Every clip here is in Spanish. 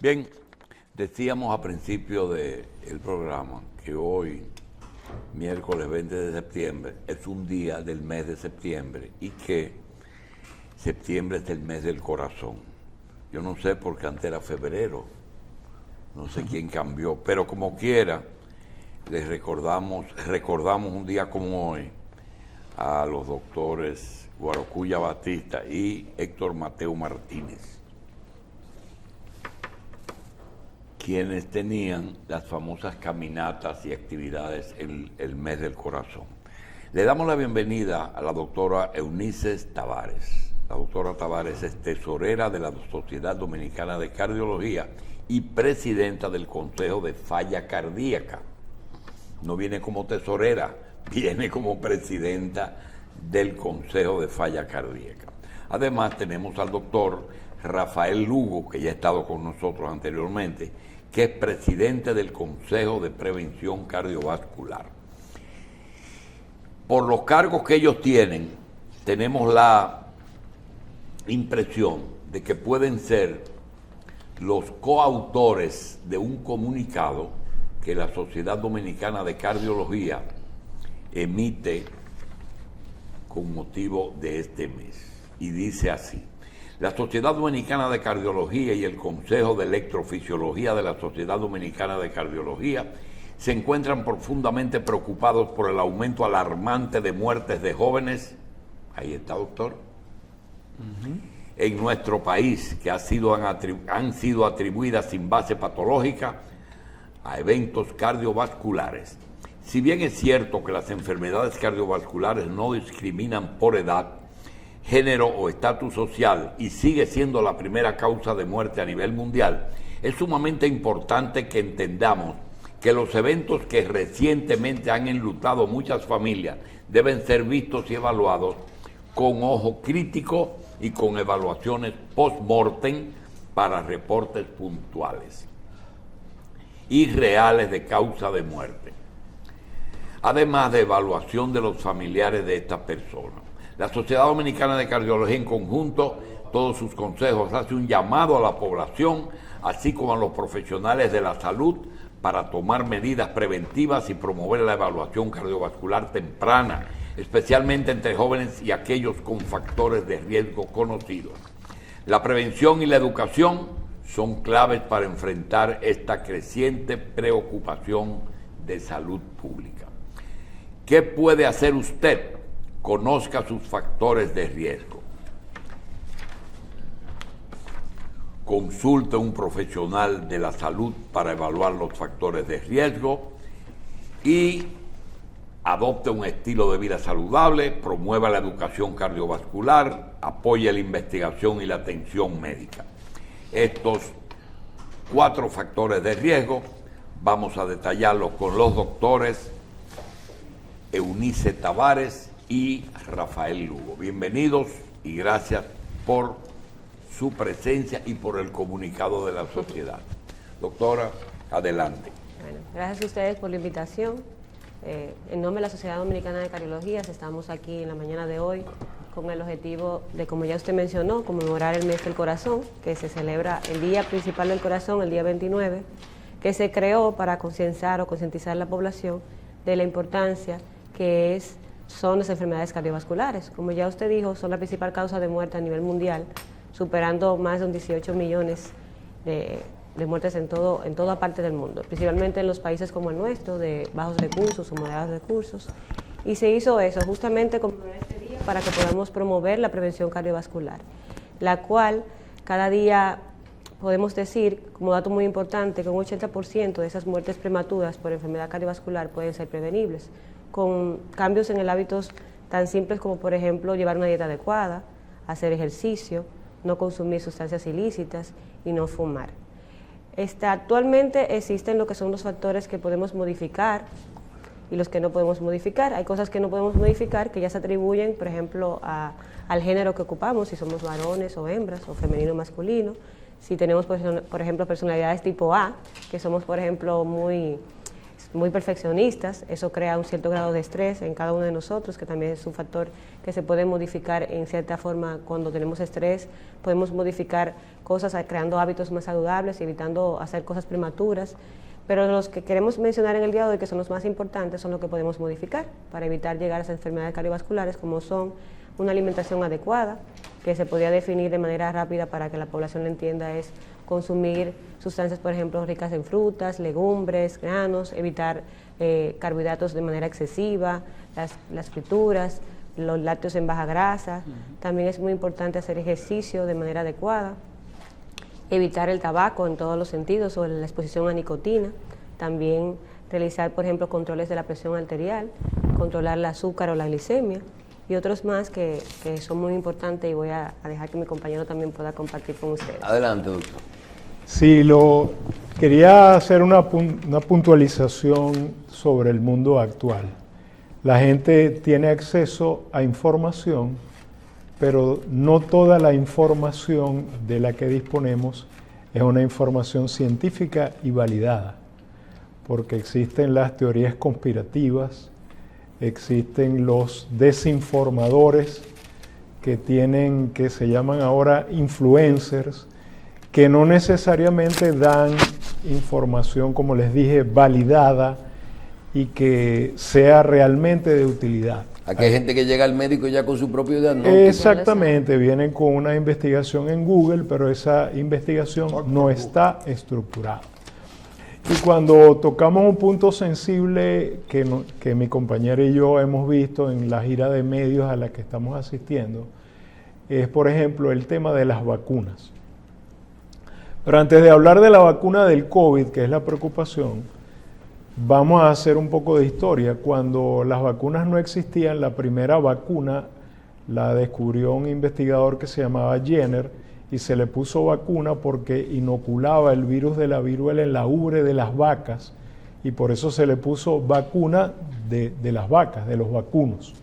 Bien, decíamos a principio del programa que hoy, miércoles 20 de septiembre, es un día del mes de septiembre y que septiembre es el mes del corazón. Yo no sé por qué antes era febrero, no sé quién cambió, pero como quiera, les recordamos un día como hoy a los doctores Guarocuya Batista y Héctor Mateo Martínez, quienes tenían las famosas caminatas y actividades en el mes del corazón. Le damos la bienvenida a la doctora Eunice Tavares. La doctora Tavares es tesorera de la Sociedad Dominicana de Cardiología y presidenta del Consejo de Falla Cardíaca. No viene como tesorera, viene como presidenta del Consejo de Falla Cardíaca. Además tenemos al doctor Rafael Lugo, que ya ha estado con nosotros anteriormente, que es presidente del Consejo de Prevención Cardiovascular. Por los cargos que ellos tienen, tenemos la impresión de que pueden ser los coautores de un comunicado que la Sociedad Dominicana de Cardiología emite con motivo de este mes. Y dice así: la Sociedad Dominicana de Cardiología y el Consejo de Electrofisiología de la Sociedad Dominicana de Cardiología se encuentran profundamente preocupados por el aumento alarmante de muertes de jóvenes, ahí está, doctor, en nuestro país, que han sido atribuidas sin base patológica a eventos cardiovasculares. Si bien es cierto que las enfermedades cardiovasculares no discriminan por edad, género o estatus social y sigue siendo la primera causa de muerte a nivel mundial, es sumamente importante que entendamos que los eventos que recientemente han enlutado muchas familias deben ser vistos y evaluados con ojo crítico y con evaluaciones post-mortem para reportes puntuales y reales de causa de muerte, además de evaluación de los familiares de estas personas. La Sociedad Dominicana de Cardiología en conjunto, todos sus consejos, hace un llamado a la población, así como a los profesionales de la salud, para tomar medidas preventivas y promover la evaluación cardiovascular temprana, especialmente entre jóvenes y aquellos con factores de riesgo conocidos. La prevención y la educación son claves para enfrentar esta creciente preocupación de salud pública. ¿Qué puede hacer usted? Conozca sus factores de riesgo. Consulte a un profesional de la salud para evaluar los factores de riesgo y adopte un estilo de vida saludable, promueva la educación cardiovascular, apoye la investigación y la atención médica. Estos 4 factores de riesgo vamos a detallarlos con los doctores Eunice Tavares y Rafael Lugo. Bienvenidos y gracias por su presencia y por el comunicado de la sociedad. Doctora, adelante. Bueno, gracias a ustedes por la invitación. En nombre de la Sociedad Dominicana de Cardiología, estamos aquí en la mañana de hoy con el objetivo de, como ya usted mencionó, conmemorar el mes del corazón, que se celebra el Día Principal del Corazón, el día 29, que se creó para concientizar a la población de la importancia que son las enfermedades cardiovasculares. Como ya usted dijo, son la principal causa de muerte a nivel mundial, superando más de 18 millones de muertes en toda parte del mundo, principalmente en los países como el nuestro, de bajos recursos o moderados recursos. Y se hizo eso justamente como este día para que podamos promover la prevención cardiovascular, la cual cada día podemos decir, como dato muy importante, que un 80% de esas muertes prematuras por enfermedad cardiovascular pueden ser prevenibles, con cambios en el hábitos tan simples como, por ejemplo, llevar una dieta adecuada, hacer ejercicio, no consumir sustancias ilícitas y no fumar. Actualmente existen lo que son los factores que podemos modificar y los que no podemos modificar. Hay cosas que no podemos modificar que ya se atribuyen, por ejemplo, al género que ocupamos, si somos varones o hembras, o femenino o masculino. Si tenemos, por ejemplo, personalidades tipo A, que somos, por ejemplo, muy muy perfeccionistas. Eso crea un cierto grado de estrés en cada uno de nosotros, que también es un factor que se puede modificar en cierta forma cuando tenemos estrés. Podemos modificar cosas creando hábitos más saludables y evitando hacer cosas prematuras. Pero los que queremos mencionar en el día de hoy, que son los más importantes, son los que podemos modificar para evitar llegar a esas enfermedades cardiovasculares, como son una alimentación adecuada, que se podría definir de manera rápida para que la población lo entienda, es consumir sustancias, por ejemplo, ricas en frutas, legumbres, granos, evitar carbohidratos de manera excesiva, las frituras, los lácteos en baja grasa. También es muy importante hacer ejercicio de manera adecuada, evitar el tabaco en todos los sentidos o la exposición a nicotina, también realizar, por ejemplo, controles de la presión arterial, controlar el azúcar o la glicemia y otros más que son muy importantes, y voy a dejar que mi compañero también pueda compartir con ustedes. Adelante, doctor. Sí, quería hacer una puntualización sobre el mundo actual. La gente tiene acceso a información, pero no toda la información de la que disponemos es una información científica y validada, porque existen las teorías conspirativas, existen los desinformadores que se llaman ahora influencers, que no necesariamente dan información, como les dije, validada y que sea realmente de utilidad. Aquí hay gente que llega al médico ya con su propio diagnóstico. Exactamente, vienen con una investigación en Google, pero esa investigación no está estructurada. Y cuando tocamos un punto sensible que mi compañera y yo hemos visto en la gira de medios a la que estamos asistiendo, es por ejemplo el tema de las vacunas. Pero antes de hablar de la vacuna del COVID, que es la preocupación, vamos a hacer un poco de historia. Cuando las vacunas no existían, la primera vacuna la descubrió un investigador que se llamaba Jenner y se le puso vacuna porque inoculaba el virus de la viruela en la ubre de las vacas y por eso se le puso vacuna de las vacas, de los vacunos.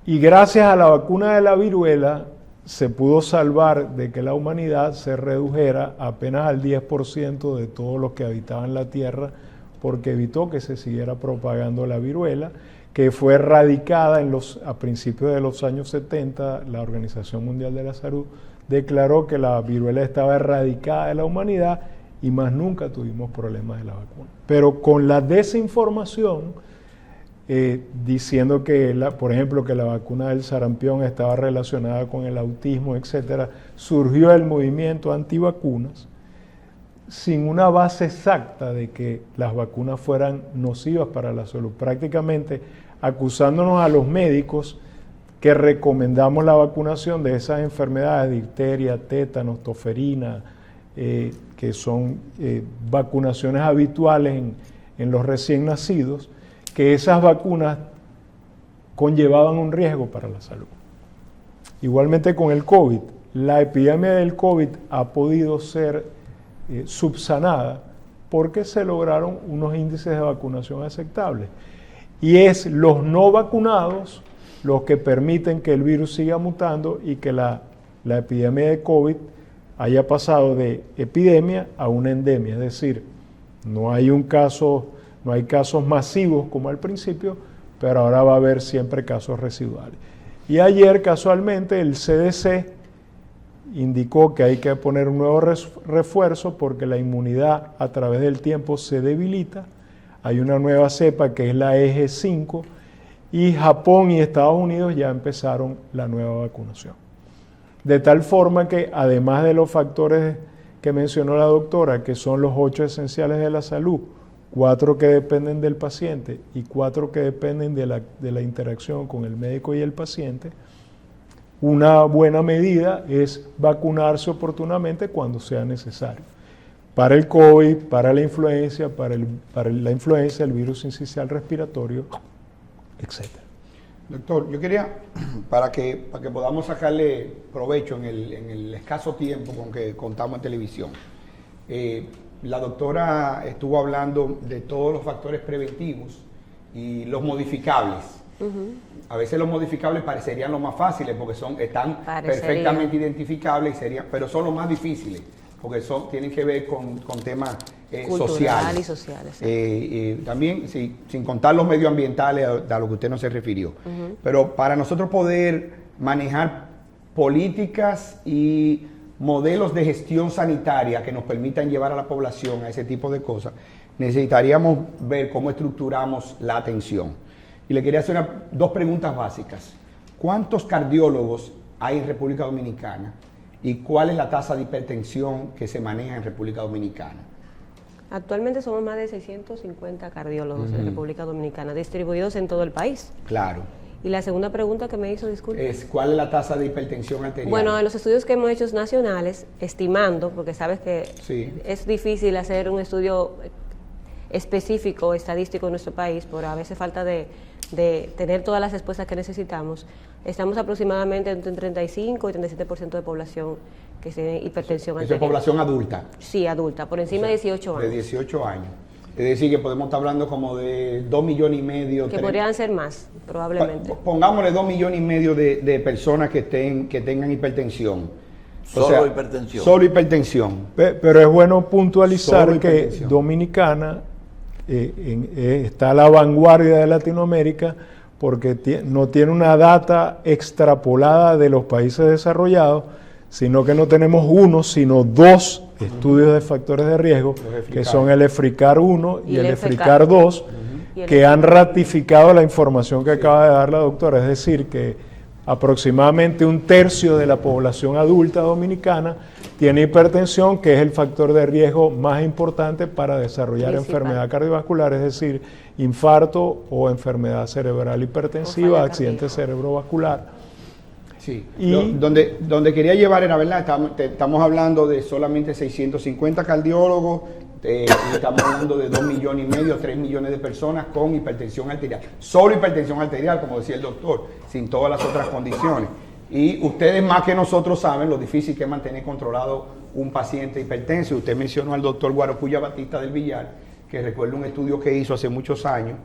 Y gracias a la vacuna de la viruela se pudo salvar de que la humanidad se redujera apenas al 10% de todos los que habitaban la Tierra, porque evitó que se siguiera propagando la viruela, que fue erradicada a principios de los años 70. La Organización Mundial de la Salud declaró que la viruela estaba erradicada de la humanidad y más nunca tuvimos problemas de la vacuna. Pero con la desinformación, diciendo que, por ejemplo, que la vacuna del sarampión estaba relacionada con el autismo, etcétera, surgió el movimiento antivacunas, sin una base exacta de que las vacunas fueran nocivas para la salud, prácticamente acusándonos a los médicos que recomendamos la vacunación de esas enfermedades, difteria, tétanos, toferina, que son vacunaciones habituales en los recién nacidos, que esas vacunas conllevaban un riesgo para la salud. Igualmente con el COVID, la epidemia del COVID ha podido ser subsanada porque se lograron unos índices de vacunación aceptables. Y es los no vacunados los que permiten que el virus siga mutando y que la epidemia de COVID haya pasado de epidemia a una endemia. Es decir, no hay casos masivos como al principio, pero ahora va a haber siempre casos residuales. Y ayer casualmente el CDC indicó que hay que poner un nuevo refuerzo porque la inmunidad a través del tiempo se debilita. Hay una nueva cepa que es la EG5 y Japón y Estados Unidos ya empezaron la nueva vacunación. De tal forma que además de los factores que mencionó la doctora, que son los 8 esenciales de la salud, 4 que dependen del paciente y 4 que dependen de la interacción con el médico y el paciente, una buena medida es vacunarse oportunamente cuando sea necesario. Para el COVID, para la influencia, el virus sincicial respiratorio, etc. Doctor, yo quería, para que podamos sacarle provecho en el escaso tiempo con que contamos en televisión, la doctora estuvo hablando de todos los factores preventivos y los modificables. A veces los modificables parecerían los más fáciles porque están perfectamente identificables, pero son los más difíciles. porque tienen que ver con temas Cultural sociales. y sociales. También, sí, sin contar los medioambientales a lo que usted no se refirió. Pero para nosotros poder manejar políticas y modelos de gestión sanitaria que nos permitan llevar a la población a ese tipo de cosas, necesitaríamos ver cómo estructuramos la atención. Y le quería hacer dos preguntas básicas. ¿Cuántos cardiólogos hay en República Dominicana? ¿Y cuál es la tasa de hipertensión que se maneja en República Dominicana? Actualmente somos más de 650 cardiólogos en República Dominicana, distribuidos en todo el país. Claro. Y la segunda pregunta que me hizo, disculpe. ¿Cuál es la tasa de hipertensión arterial? Bueno, en los estudios que hemos hecho nacionales, estimando, porque sabes que Sí. es difícil hacer un estudio específico, estadístico en nuestro país, por a veces falta de tener todas las respuestas que necesitamos, estamos aproximadamente entre un 35 y 37% de población que tiene hipertensión Eso es arterial. población adulta. Sí, adulta, por encima de 18 De años. 18 años. Es decir, que podemos estar hablando como de 2,5 millones. Que podrían ser más, probablemente. Pongámosle 2,5 millones de personas que tengan hipertensión. Solo hipertensión. Solo hipertensión. Pero es bueno puntualizar Solo que hipertensión. Dominicana está a la vanguardia de Latinoamérica porque no tiene una data extrapolada de los países desarrollados, sino que no tenemos uno, sino dos estudios de factores de riesgo, que son el EFRICAR 1 y el EFRICAR 2, Y el que han ratificado la información que acaba de dar la doctora, es decir, que aproximadamente un tercio de la población adulta dominicana tiene hipertensión, que es el factor de riesgo más importante para desarrollar Principal. enfermedad cardiovascular, es decir, infarto o enfermedad cerebral hipertensiva, falla accidente cardíaco. cerebrovascular. Sí. Y- Donde quería llevar era, ¿verdad? Estamos hablando de solamente 650 cardiólogos, y estamos hablando de 2,5 millones, 3 millones de personas con hipertensión arterial. Solo hipertensión arterial, como decía el doctor, sin todas las otras condiciones. Y ustedes más que nosotros saben lo difícil que es mantener controlado un paciente hipertenso. Usted mencionó al doctor Guarocuya Batista del Villar, que recuerdo un estudio que hizo hace muchos años,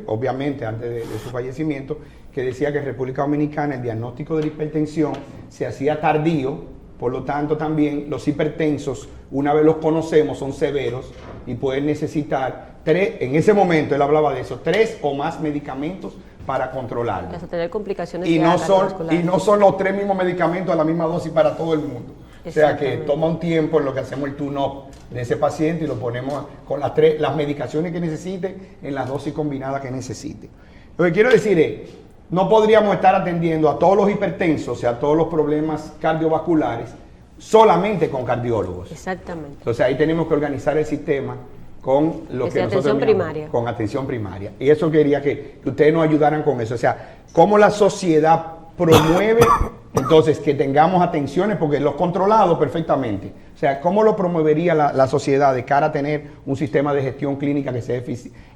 obviamente antes de su fallecimiento, que decía que en República Dominicana el diagnóstico de la hipertensión se hacía tardío, por lo tanto también los hipertensos, una vez los conocemos, son severos y pueden necesitar en ese momento él hablaba de eso, 3 o más medicamentos para controlarlo. Hasta tener complicaciones Y ya no cardiovasculares. son los 3 mismos medicamentos a la misma dosis para todo el mundo. O sea que Exactamente. toma un tiempo en lo que hacemos el tune-up de ese paciente y lo ponemos con las medicaciones que necesite en las dosis combinadas que necesite. Lo que quiero decir es, no podríamos estar atendiendo a todos los hipertensos, o sea, a todos los problemas cardiovasculares, solamente con cardiólogos. Exactamente. Entonces ahí tenemos que organizar el sistema con lo Desde que nosotros atención llamamos- primaria. con atención primaria. Y eso quería que ustedes nos ayudaran con eso. O sea, cómo la sociedad promueve entonces que tengamos atenciones, porque los controlados perfectamente. O sea, cómo lo promovería la sociedad de cara a tener un sistema de gestión clínica que sea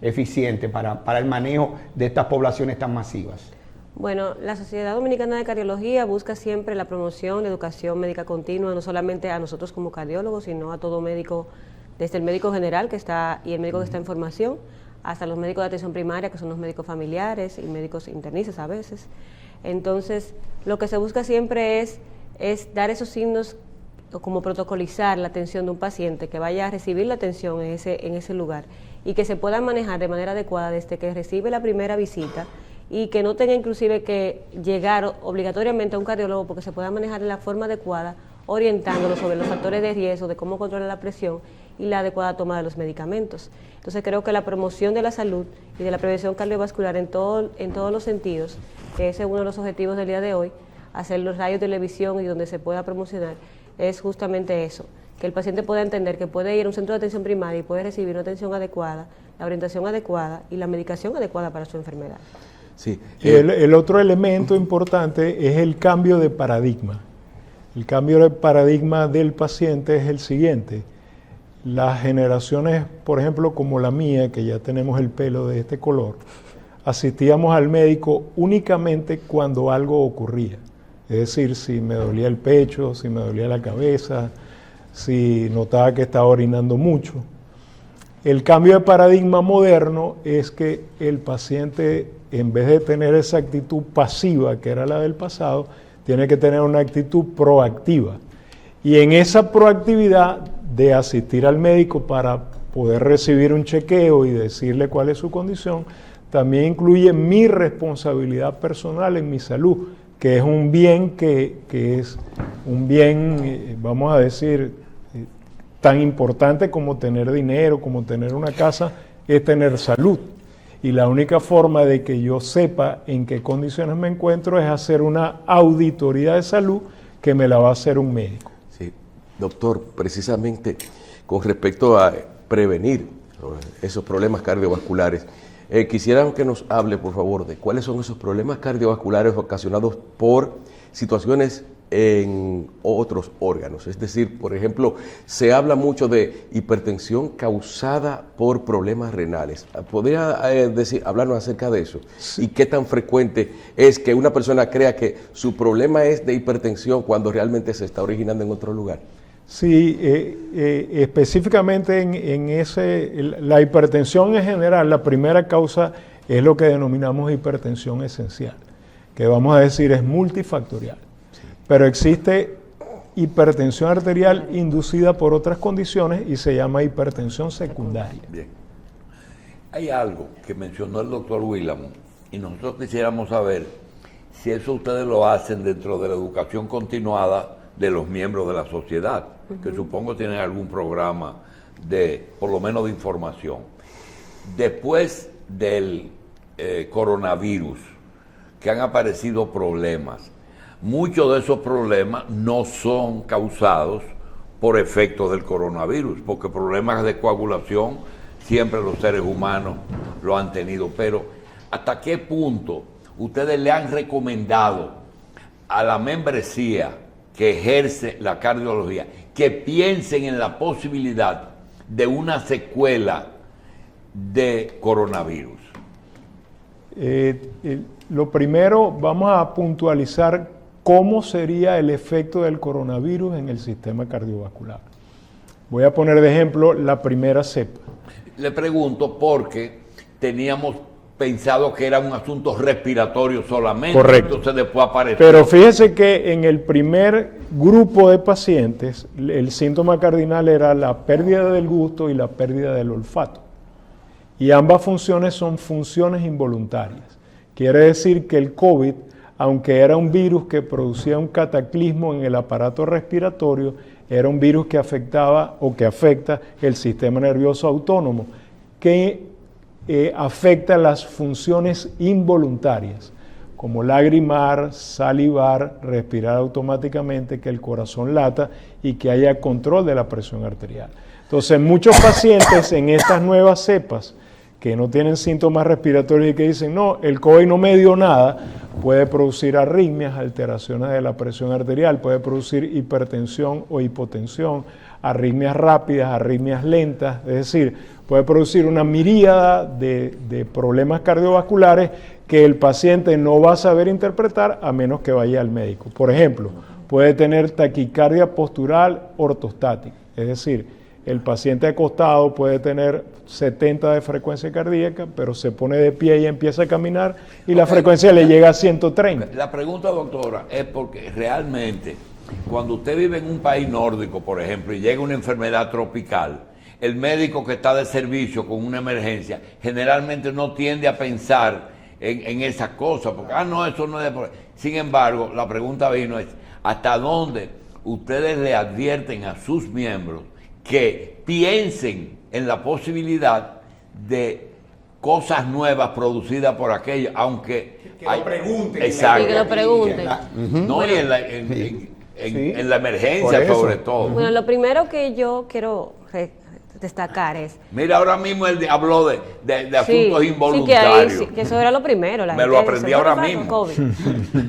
eficiente para el manejo de estas poblaciones tan masivas. Bueno, la Sociedad Dominicana de Cardiología busca siempre la promoción de educación médica continua, no solamente a nosotros como cardiólogos, sino a todo médico, desde el médico general que está y el médico que está en formación, hasta los médicos de atención primaria, que son los médicos familiares y médicos internistas a veces. Entonces, lo que se busca siempre es dar esos signos, o como protocolizar la atención de un paciente que vaya a recibir la atención en ese lugar y que se pueda manejar de manera adecuada desde que recibe la primera visita, y que no tenga inclusive que llegar obligatoriamente a un cardiólogo, porque se pueda manejar de la forma adecuada, orientándolo sobre los factores de riesgo, de cómo controlar la presión y la adecuada toma de los medicamentos. Entonces creo que la promoción de la salud y de la prevención cardiovascular en todos los sentidos, que ese es uno de los objetivos del día de hoy, hacer los radios de televisión y donde se pueda promocionar, es justamente eso, que el paciente pueda entender que puede ir a un centro de atención primaria y puede recibir una atención adecuada, la orientación adecuada y la medicación adecuada para su enfermedad. Sí. Y el otro elemento importante es el cambio de paradigma. El cambio de paradigma del paciente es el siguiente. Las generaciones, por ejemplo, como la mía, que ya tenemos el pelo de este color, asistíamos al médico únicamente cuando algo ocurría. Es decir, si me dolía el pecho, si me dolía la cabeza, si notaba que estaba orinando mucho. El cambio de paradigma moderno es que el paciente, en vez de tener esa actitud pasiva que era la del pasado, tiene que tener una actitud proactiva. Y en esa proactividad de asistir al médico para poder recibir un chequeo y decirle cuál es su condición, también incluye mi responsabilidad personal en mi salud, que es un bien que es un bien, vamos a decir, tan importante como tener dinero, como tener una casa, es tener salud. Y la única forma de que yo sepa en qué condiciones me encuentro es hacer una auditoría de salud que me la va a hacer un médico. Sí, doctor, precisamente con respecto a prevenir esos problemas cardiovasculares, quisiera que nos hable, por favor, de cuáles son esos problemas cardiovasculares ocasionados por situaciones en otros órganos. Es decir, por ejemplo, se habla mucho de hipertensión causada por problemas renales. ¿Podría hablarnos acerca de eso? Sí. ¿Y qué tan frecuente es que una persona crea que su problema es de hipertensión cuando realmente se está originando en otro lugar? Sí, específicamente la hipertensión en general, la primera causa es lo que denominamos hipertensión esencial, que vamos a decir es multifactorial. Pero existe hipertensión arterial inducida por otras condiciones y se llama hipertensión secundaria. Bien. Hay algo que mencionó el doctor William y nosotros quisiéramos saber si eso ustedes lo hacen dentro de la educación continuada de los miembros de la sociedad, que supongo tienen algún programa de, por lo menos de información. Después del coronavirus, que han aparecido problemas, muchos de esos problemas no son causados por efectos del coronavirus, porque problemas de coagulación siempre los seres humanos lo han tenido. Pero ¿hasta qué punto ustedes le han recomendado a la membresía que ejerce la cardiología que piensen en la posibilidad de una secuela de coronavirus? Lo primero, vamos a puntualizar cómo sería el efecto del coronavirus en el sistema cardiovascular. Voy a poner de ejemplo la primera cepa. Le pregunto porque teníamos pensado que era un asunto respiratorio solamente. Correcto. Entonces después apareció. Pero fíjese que en el primer grupo de pacientes, el síntoma cardinal era la pérdida del gusto y la pérdida del olfato. Y ambas funciones son funciones involuntarias. Quiere decir que el COVID, aunque era un virus que producía un cataclismo en el aparato respiratorio, era un virus que afectaba o que afecta el sistema nervioso autónomo, que afecta las funciones involuntarias, como lagrimar, salivar, respirar automáticamente, que el corazón lata y que haya control de la presión arterial. Entonces, muchos pacientes en estas nuevas cepas que no tienen síntomas respiratorios y que dicen, no, el COVID no me dio nada, puede producir arritmias, alteraciones de la presión arterial, puede producir hipertensión o hipotensión, arritmias rápidas, arritmias lentas, es decir, puede producir una miríada de problemas cardiovasculares que el paciente no va a saber interpretar a menos que vaya al médico. Por ejemplo, puede tener taquicardia postural ortostática, es decir, el paciente acostado puede tener 70 de frecuencia cardíaca, pero se pone de pie y empieza a caminar y la frecuencia le llega a 130. La pregunta, doctora, es porque realmente cuando usted vive en un país nórdico, por ejemplo, y llega una enfermedad tropical, el médico que está de servicio con una emergencia generalmente no tiende a pensar en esas cosas, porque, no, eso no es de... Sin embargo, la pregunta vino es, ¿hasta dónde ustedes le advierten a sus miembros que piensen en la posibilidad de cosas nuevas producidas por aquello, aunque... Que lo pregunten. Exacto. Y que lo pregunten. No, y en la emergencia sobre todo. Bueno, lo primero que yo quiero destacar es... Mira, ahora mismo él habló de asuntos involuntarios. Sí, que eso era lo primero. Me lo aprendí ahora mismo. COVID.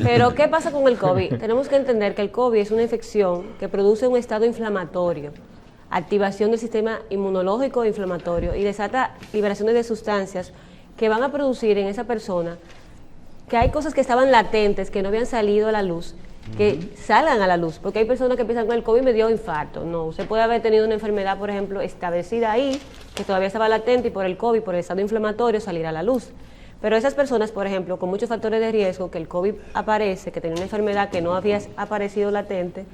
Pero, ¿qué pasa con el COVID? Tenemos que entender que el COVID es una infección que produce un estado inflamatorio, activación del sistema inmunológico inflamatorio y desata liberaciones de sustancias que van a producir en esa persona que hay cosas que estaban latentes, que no habían salido a la luz, que salgan a la luz, porque hay personas que piensan que el COVID me dio infarto. No, usted puede haber tenido una enfermedad, por ejemplo, establecida ahí, que todavía estaba latente y por el COVID, por el estado inflamatorio, salir a la luz. Pero esas personas, por ejemplo, con muchos factores de riesgo, que el COVID aparece, que tenía una enfermedad que no había aparecido latente,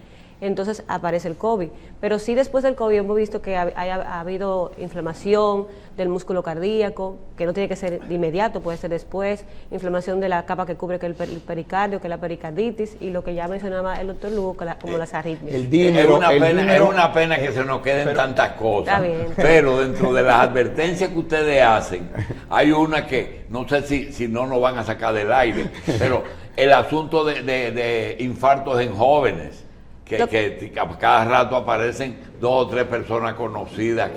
entonces aparece el COVID. Pero sí después del COVID hemos visto que ha habido inflamación del músculo cardíaco, que no tiene que ser de inmediato, puede ser después, inflamación de la capa que cubre que el pericardio, que es la pericarditis, y lo que ya mencionaba el doctor Lugo, como las arritmias. El dímero, es una pena que se nos queden tantas cosas. Está bien. Pero dentro de las advertencias que ustedes hacen, hay una que no sé si no nos van a sacar del aire, pero el asunto de infartos en jóvenes, que a cada rato aparecen 2 o 3 personas conocidas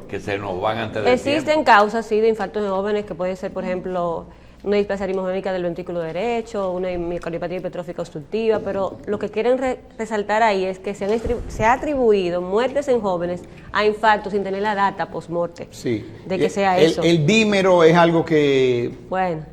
que se nos van antes de Existen causas, sí, de infartos en jóvenes, que puede ser, por ejemplo, una displasia hemodinámica del ventrículo derecho, una miocardiopatía hipertrófica obstructiva, pero lo que quieren resaltar ahí es que se ha atribuido muertes en jóvenes a infartos sin tener la data post-morte de que sea eso. El dímero es algo que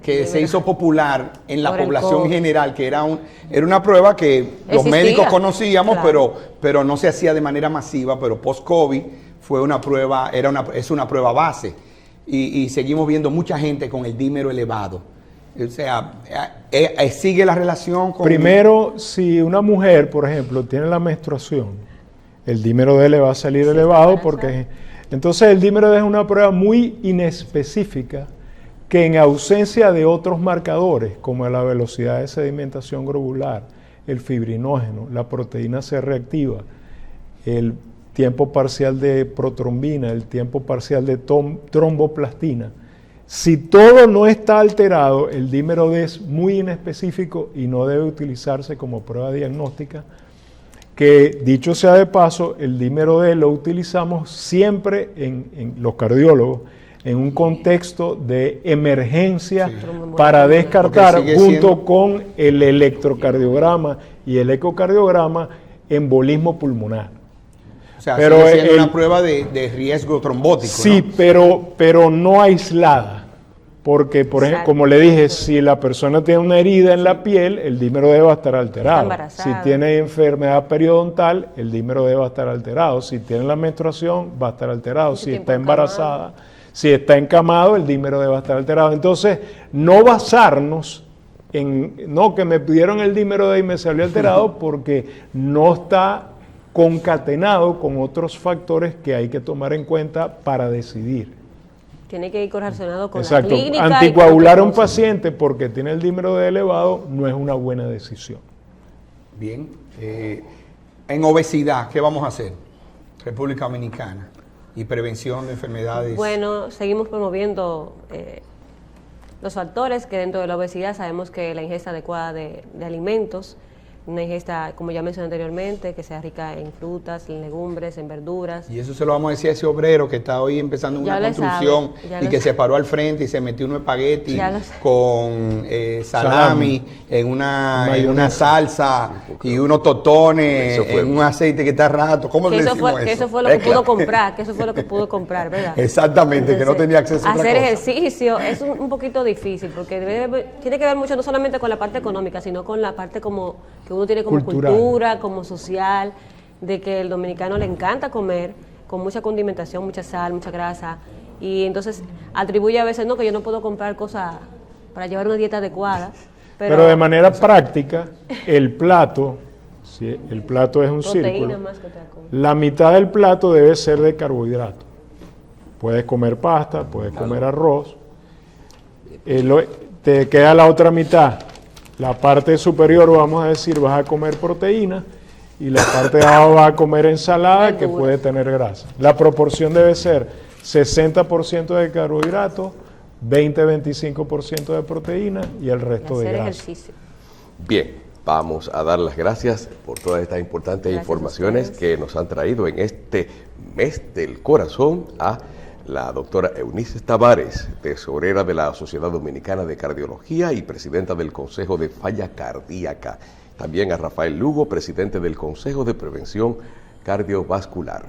se hizo popular en la población en general, que era una prueba que los médicos conocíamos, claro, pero no se hacía de manera masiva, pero post-COVID fue una prueba, es una prueba base. Y seguimos viendo mucha gente con el dímero elevado. O sea, sigue la relación con... Primero, si una mujer, por ejemplo, tiene la menstruación, el dímero de él le va a salir elevado porque... Entonces el dímero es una prueba muy inespecífica que en ausencia de otros marcadores, como la velocidad de sedimentación globular, el fibrinógeno, la proteína C reactiva, el tiempo parcial de protrombina, el tiempo parcial de tromboplastina. Si todo no está alterado, el dímero D es muy inespecífico y no debe utilizarse como prueba diagnóstica, que dicho sea de paso, el dímero D lo utilizamos siempre en los cardiólogos en un contexto de emergencia para descartar junto con el electrocardiograma y el ecocardiograma embolismo pulmonar. O sea, sigue siendo una prueba de riesgo trombótico. Sí, ¿no? pero no aislada. Porque, por ejemplo, como le dije, si la persona tiene una herida en la piel, el dímero D va a estar alterado. Si tiene enfermedad periodontal, el dímero D va a estar alterado. Si tiene la menstruación, va a estar alterado. Si está embarazada, si está encamado, el dímero D va a estar alterado. Entonces, no basarnos en, no, que me pidieron el dímero D y me salió alterado, porque no está concatenado con otros factores que hay que tomar en cuenta para decidir. Tiene que ir correlacionado con Exacto. la clínica. Anticoagular a un paciente porque tiene el dímero D elevado no es una buena decisión. Bien. En obesidad, ¿qué vamos a hacer? República Dominicana y prevención de enfermedades. Bueno, seguimos promoviendo los factores que dentro de la obesidad sabemos que la ingesta adecuada de alimentos, una ingesta, como ya mencioné anteriormente, que sea rica en frutas, en legumbres, en verduras. Y eso se lo vamos a decir a ese obrero que está hoy empezando una construcción y que se paró al frente y se metió un espagueti con salami en una salsa y unos totones en un aceite que está rato. ¿Cómo le decimos eso? Que eso fue lo que pudo comprar, ¿verdad? Exactamente, entonces, que no tenía acceso a otra hacer cosa. Ejercicio es un poquito difícil porque tiene que ver mucho no solamente con la parte económica, sino con la parte como que uno tiene como cultura, como social, de que el dominicano le encanta comer con mucha condimentación, mucha sal, mucha grasa, y entonces atribuye a veces, no, que yo no puedo comprar cosas para llevar una dieta adecuada. Pero de manera práctica, el plato, si el plato es un círculo, la mitad del plato debe ser de carbohidrato. Puedes comer pasta, puedes comer arroz, te queda la otra mitad. La parte superior, vamos a decir, vas a comer proteína y la parte de abajo vas a comer ensalada que puede tener grasa. La proporción debe ser 60% de carbohidratos, 20-25% de proteína y el resto de grasa. Ejercicio. Bien, vamos a dar las gracias por todas estas importantes informaciones que nos han traído en este mes del corazón a la doctora Eunice Tavares, tesorera de la Sociedad Dominicana de Cardiología y presidenta del Consejo de Falla Cardíaca. También a Rafael Lugo, presidente del Consejo de Prevención Cardiovascular.